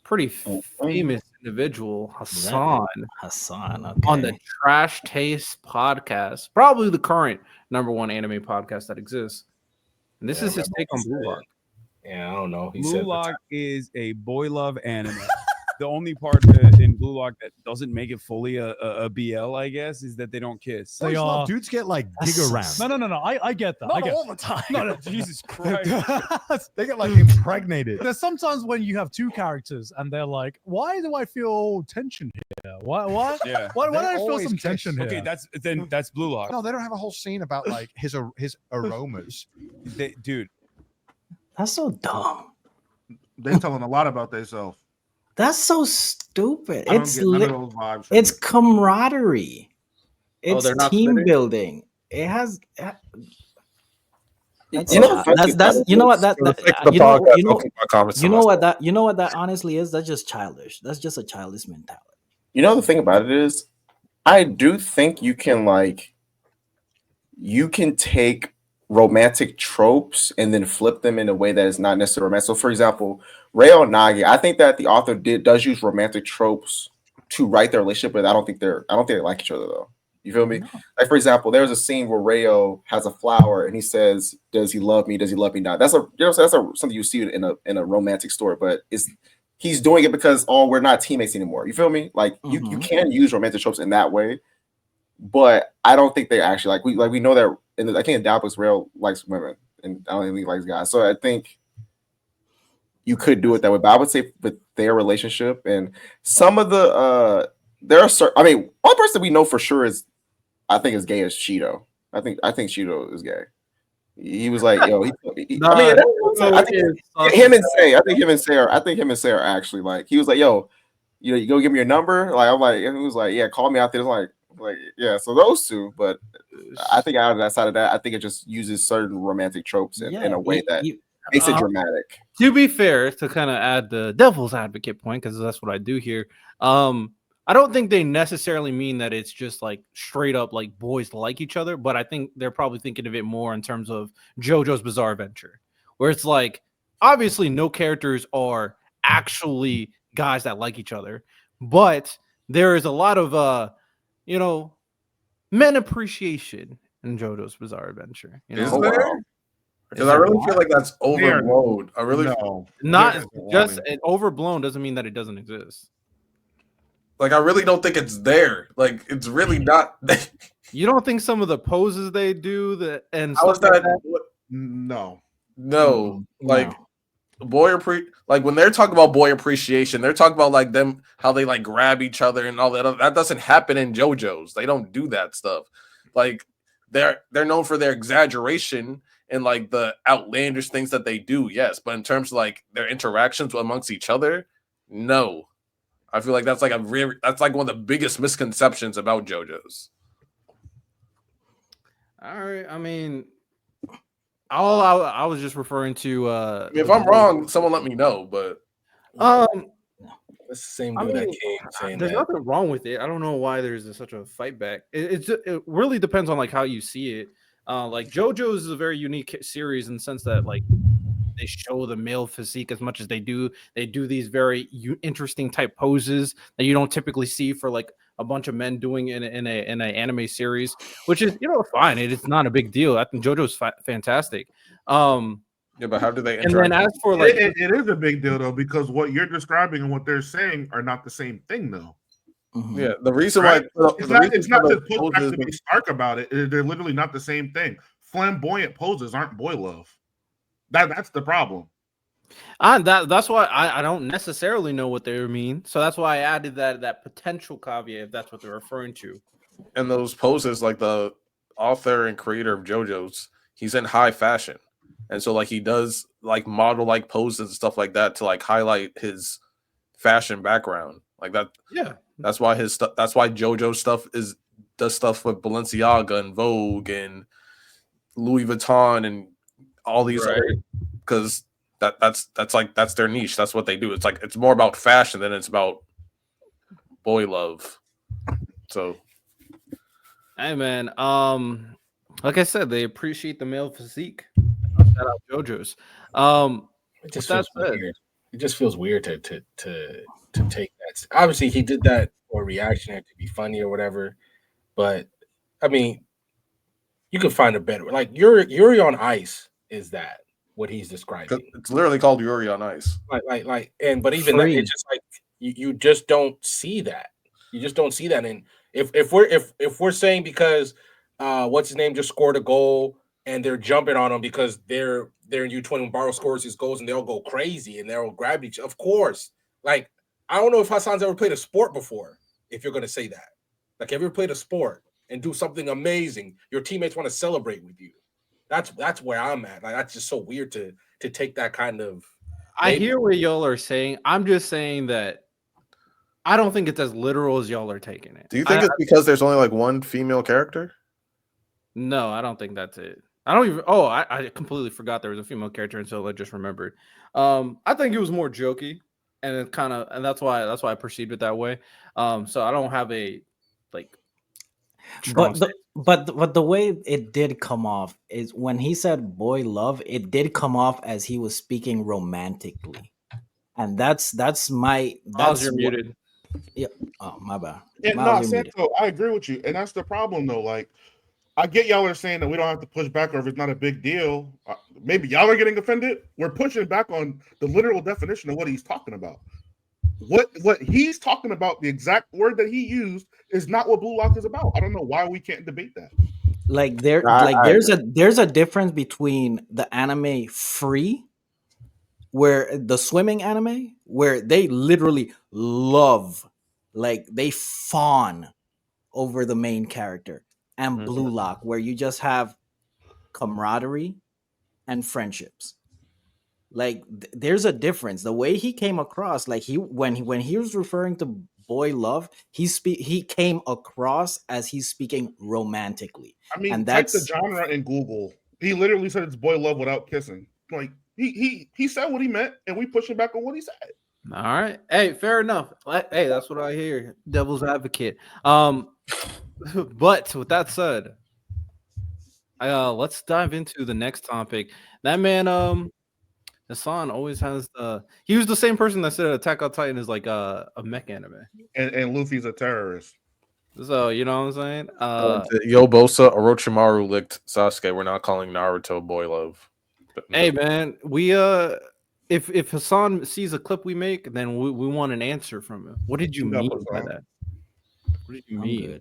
pretty famous individual, Hassan, Hassan, on the okay. Trash Taste podcast, probably the current #1 anime podcast that exists. And this Yeah, I is his remember take what on he Blue said. Lock. Yeah, I don't know. He Blue said Lock the is a boy love anime. The only part in Blue Lock that doesn't make it fully a BL, I guess, is that they don't kiss. Boys love dudes get like dig around. No. I get that. I Not get all the time. No, Jesus Christ. They get like impregnated. There's sometimes when you have two characters and they're like, "Why do I feel tension here? Why? Yeah. Why do They I feel always some kiss. tension here?" Okay, that's Blue Lock. No, they don't have a whole scene about like his aromas. Dude, That's so dumb. They telling a lot about themselves. That's so stupid. I don't It's get none of lit. those vibes. from It's it. camaraderie. It's they're not team splitting? building. It has. That's, You know the funny that's part you know what is, that, For the that sake of the you know podcast, you I'll know keep my comments to you know myself. what that you know what that honestly is. That's just childish. That's just a childish mentality. You know the thing about it is, I do think you can take romantic tropes and then flip them in a way that is not necessarily romantic. So, for example, Rayo Nagi, I think that the author does use romantic tropes to write their relationship, but I don't think they like each other though. You feel me? No. Like, for example, there's a scene where Rayo has a flower and he says, "Does he love me? Does he love me not?" That's something you see in a romantic story, but he's doing it because we're not teammates anymore. You feel me? Like you can use romantic tropes in that way, but I don't think they actually we know that I think in Dalbooks Rayo likes women and I don't think he likes guys. So I think you could do it that way. But I would say with their relationship and some of the there are certain, I mean, one person we know for sure is gay is Cheeto. I think Cheeto is gay. He was like, yo, I think him and Say are actually like, he was like, yo, you go give me your number. Like, I'm like, and he was like, yeah, call me out there. It's like, yeah, so those two, but I think out of that side of that, I think it just uses certain romantic tropes in a way that makes it dramatic. To be fair, to kind of add the devil's advocate point, because that's what I do here. I don't think they necessarily mean that it's just like straight up like boys like each other, but I think they're probably thinking of it more in terms of JoJo's Bizarre Adventure, where it's like obviously no characters are actually guys that like each other, but there is a lot of men appreciation in JoJo's Bizarre Adventure. Is there? Because I really feel like that's overblown. I really not just overblown doesn't mean that it doesn't exist. Like, I really don't think it's there. Like, it's really not. You don't think some of the poses they do and how is that? No. Like like when they're talking about boy appreciation, they're talking about like them how they like grab each other and all that. That doesn't happen in JoJo's. They don't do that stuff. Like they're known for their exaggeration and like the outlandish things that they do. Yes, but in terms of like their interactions amongst each other, no. I feel like that's like one of the biggest misconceptions about JoJo's. All right, I mean, I was just referring to. If I'm wrong, someone let me know. But that's the same dude that came saying there's that. nothing wrong with it. I don't know why there's such a fight back. It really depends on like how you see it. Like JoJo's is a very unique series in the sense that like they show the male physique as much as they do. They do these very interesting type poses that you don't typically see for like a bunch of men doing in an anime series, which is fine. It's not a big deal. I think JoJo's fantastic. Yeah, but how do they interact? And then as for like, it is a big deal though, because what you're describing and what they're saying are not the same thing though. Mm-hmm. Yeah, the reason why it's not to put back to be stark about it. They're literally not the same thing. Flamboyant poses aren't boy love. That's the problem. That's why I don't necessarily know what they mean. So that's why I added that potential caveat if that's what they're referring to. And those poses, like the author and creator of JoJo's, he's in high fashion. And so like he does like model like poses and stuff like that to like highlight his fashion background. Like that. Yeah. That's why that's why JoJo's stuff does stuff with Balenciaga and Vogue and Louis Vuitton and all these because that's their niche. That's what they do. It's like it's more about fashion than it's about boy love. So hey man, like I said, they appreciate the male physique. Shout out JoJo's. It just feels weird. it just feels weird to take that. Obviously, he did that for a reaction to be funny or whatever. But I mean, you could find a better. Like Yuri on Ice is that what he's describing? It's literally called Yuri on Ice. But even that, it's just like you just don't see that. You just don't see that. And if we're saying because what's his name just scored a goal and they're jumping on him because they're in U20 when Barrow scores his goals and they'll go crazy and they'll grab each. Of course, like I don't know if Hassan's ever played a sport before. If you're gonna say that, like have you ever played a sport and do something amazing, your teammates want to celebrate with you. That's where I'm at. Like that's just so weird to take that kind of. I hear what y'all are saying. I'm just saying that I don't think it's as literal as y'all are taking it. Do you think it's because there's only like one female character? No, I don't think that's it. I don't even. Oh, I completely forgot there was a female character until I just remembered. I think it was more jokey, and that's why I perceived it that way. So I don't have a like. But the way it did come off is when he said "boy love," it did come off as he was speaking romantically, and that's Miles, you're muted. Yeah. Oh, my bad. And Miles, you're muted. Santo, I agree with you, and that's the problem though. Like, I get y'all are saying that we don't have to push back, or if it's not a big deal. Maybe y'all are getting offended. We're pushing back on the literal definition of what he's talking about. What he's talking about, the exact word that he used, is not what Blue Lock is about. I don't know why we can't debate that. Like there's a difference between the anime Free, where the swimming anime, where they literally love, like they fawn over the main character, and Blue Lock, where you just have camaraderie and friendships. Like there's a difference. The way he came across, like when he was referring to boy love, he came across as he's speaking romantically. I mean, and type that's the genre in Google. He literally said it's boy love without kissing. Like he said what he meant, and we pushing back on what he said. All right. Hey, fair enough. Hey, that's what I hear. Devil's advocate. But with that said, let's dive into the next topic. That man, Hassan always has he was the same person that said Attack on Titan is like a mech anime. And Luffy's a terrorist. So you know what I'm saying? Yobosa Orochimaru licked Sasuke. We're not calling Naruto boy love. Hey man, we if Hassan sees a clip we make, then we want an answer from him. What did you mean by that? What did you mean?